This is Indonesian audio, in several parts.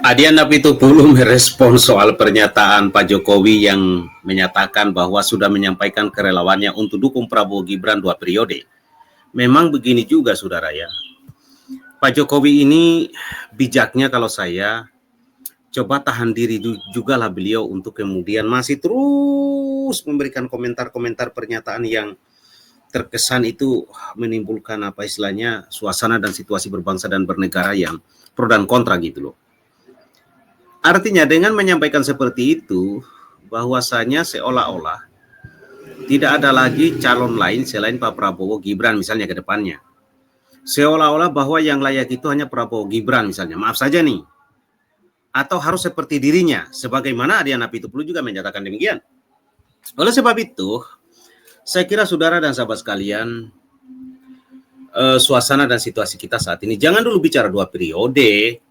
Adian Apitupulu merespon soal pernyataan Pak Jokowi yang menyatakan bahwa sudah menyampaikan kerelawannya untuk dukung Prabowo Gibran 2 periode. Memang begini juga, saudara ya. Pak Jokowi ini bijaknya kalau saya coba tahan diri juga lah beliau untuk kemudian masih terus memberikan komentar-komentar pernyataan yang terkesan itu menimbulkan apa istilahnya suasana dan situasi berbangsa dan bernegara yang pro dan kontra gitu loh. Artinya dengan menyampaikan seperti itu, bahwasanya seolah-olah tidak ada lagi calon lain selain Pak Prabowo Gibran misalnya ke depannya. Seolah-olah bahwa yang layak itu hanya Prabowo Gibran misalnya, maaf saja nih. Atau harus seperti dirinya, sebagaimana Adian Apitupulu juga menyatakan demikian. Oleh sebab itu, saya kira saudara dan sahabat sekalian, suasana dan situasi kita saat ini, jangan dulu bicara 2 periode,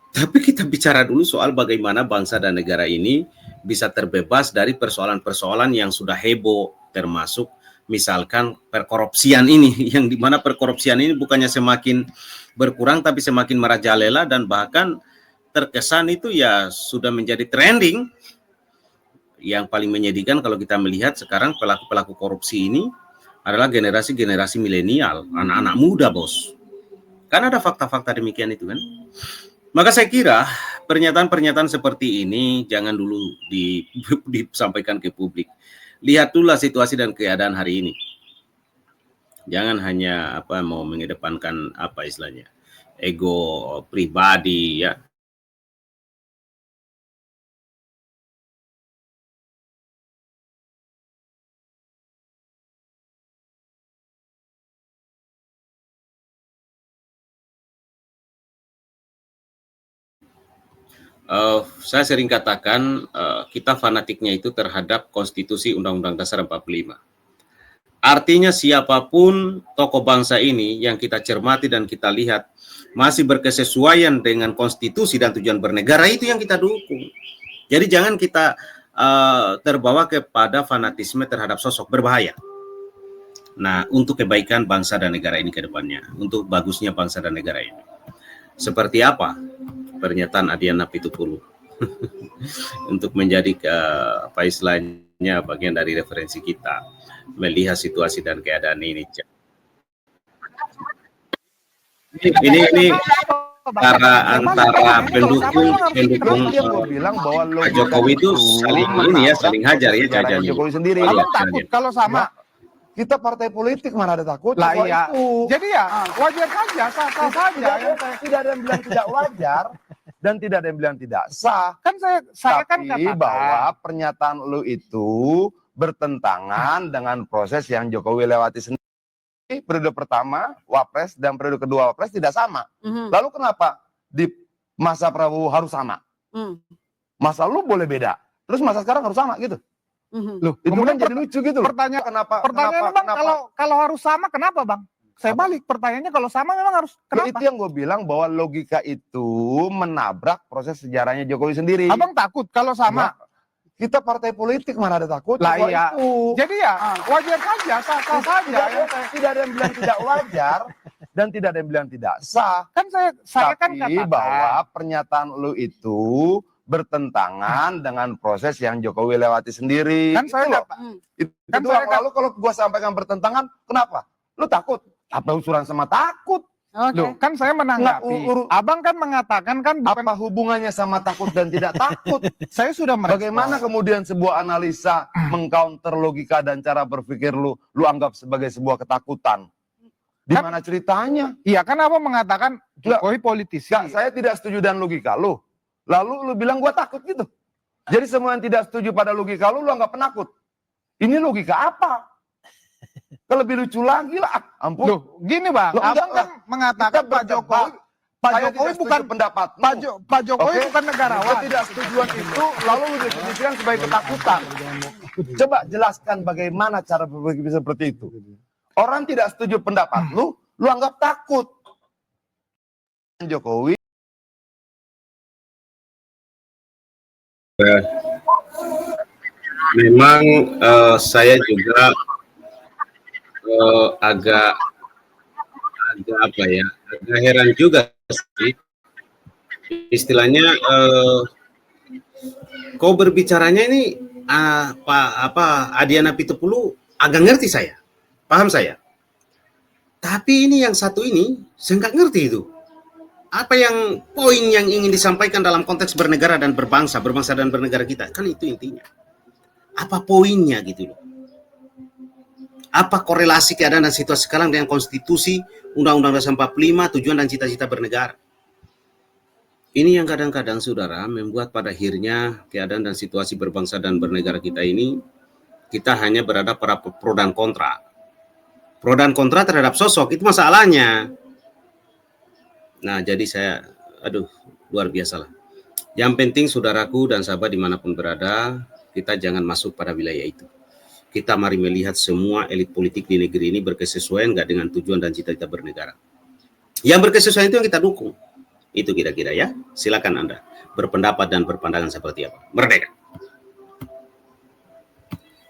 tapi kita bicara dulu soal bagaimana bangsa dan negara ini bisa terbebas dari persoalan-persoalan yang sudah heboh, termasuk misalkan perkorupsian ini, yang dimana perkorupsian ini bukannya semakin berkurang tapi semakin merajalela dan bahkan terkesan itu ya sudah menjadi trending. Yang paling menyedihkan kalau kita melihat sekarang pelaku-pelaku korupsi ini adalah generasi-generasi milenial, anak-anak muda, bos. Kan ada fakta-fakta demikian itu kan. Maka saya kira pernyataan-pernyataan seperti ini jangan dulu disampaikan ke publik. Lihat dulu situasi dan keadaan hari ini. Jangan hanya mau mengedepankan istilahnya ego pribadi ya. Saya sering katakan kita fanatiknya itu terhadap konstitusi Undang-Undang Dasar 45. Artinya siapapun tokoh bangsa ini yang kita cermati dan kita lihat masih berkesesuaian dengan konstitusi dan tujuan bernegara, itu yang kita dukung. Jadi jangan kita terbawa kepada fanatisme terhadap sosok, berbahaya. Nah, untuk kebaikan bangsa dan negara ini ke depannya, untuk bagusnya bangsa dan negara ini. Seperti apa pernyataan Adian Apitupulu untuk menjadi istilahnya bagian dari referensi kita melihat situasi dan keadaan ini. Ini antara pendukung Pak Jokowi itu saling hajar ya jajanya. Jokowi sendiri. Abang takut kalau sama kita partai politik mana ada takut lah iya. Itu. Jadi ya wajar saja, sah saja. Tidak ada yang bilang tidak wajar dan tidak ada yang bilang tidak sah. Kan saya kan katakan bahwa pernyataan lu itu bertentangan dengan proses yang Jokowi lewati sendiri. Periode pertama Wapres dan periode kedua Wapres tidak sama. Lalu kenapa di masa Prabowo harus sama? Masa lu boleh beda, terus masa sekarang harus sama gitu? Loh, itu kan jadi lucu gitu loh. Pertanyaan bang, kalau harus sama kenapa bang? Saya balik pertanyaannya, kalau sama memang harus kenapa? Ya, itu yang gue bilang bahwa logika itu menabrak proses sejarahnya Jokowi sendiri. Abang takut kalau sama? Kita partai politik mana ada takut lah iya. Itu. Jadi ya wajar saja, sah saja. Tidak ada yang bilang tidak wajar dan tidak ada yang bilang tidak sah. Kan saya kan katakan bahwa pernyataan lu itu bertentangan dengan proses yang Jokowi lewati sendiri. Kan saya itu kan lalu kalau gua sampaikan bertentangan, kenapa? Lu takut? Apa usulan sama takut? Loh, kan saya menanggapi. Abang kan mengatakan kan bukan... Apa hubungannya sama takut dan tidak takut? Saya sudah merespon. Bagaimana kemudian sebuah analisa mengcounter logika dan cara berpikir lu anggap sebagai sebuah ketakutan? Di mana ceritanya? Iya, kan Abang mengatakan Jokowi politisi. Saya tidak setuju dengan logika lu. Lalu lu bilang gua takut gitu. Jadi semua yang tidak setuju pada logika lu anggap penakut. Ini logika apa? Lebih lucu lagi lah. Ampun. Loh, gini bang, Abang kan mengatakan Pak Jokowi bukan pendapat. Pak Jokowi bukan negarawan. Ketidaksetujuan itu lalu lu definisikan sebagai ketakutan. Coba jelaskan bagaimana cara berpikir seperti itu. Orang tidak setuju pendapat lu anggap takut. Jokowi memang saya juga agak heran juga sih istilahnya kau berbicaranya ini apa Adiana Pitupulu agak ngerti saya, paham saya. Tapi ini yang satu ini saya nggak ngerti itu. Apa yang poin yang ingin disampaikan dalam konteks bernegara dan berbangsa dan bernegara kita, kan itu intinya. Apa poinnya gitu loh. Apa korelasi keadaan dan situasi sekarang dengan konstitusi, Undang-Undang Dasar 45, tujuan dan cita-cita bernegara. Ini yang kadang-kadang saudara membuat pada akhirnya keadaan dan situasi berbangsa dan bernegara kita ini, kita hanya berada pada pro dan kontra. Pro dan kontra terhadap sosok, itu masalahnya. Nah, jadi saya, luar biasa lah. Yang penting saudaraku dan sahabat dimanapun berada, kita jangan masuk pada wilayah itu. Kita mari melihat semua elit politik di negeri ini berkesesuaian nggak dengan tujuan dan cita-cita bernegara. Yang berkesesuaian itu yang kita dukung. Itu kira-kira ya. Silakan Anda berpendapat dan berpandangan seperti apa. Merdeka!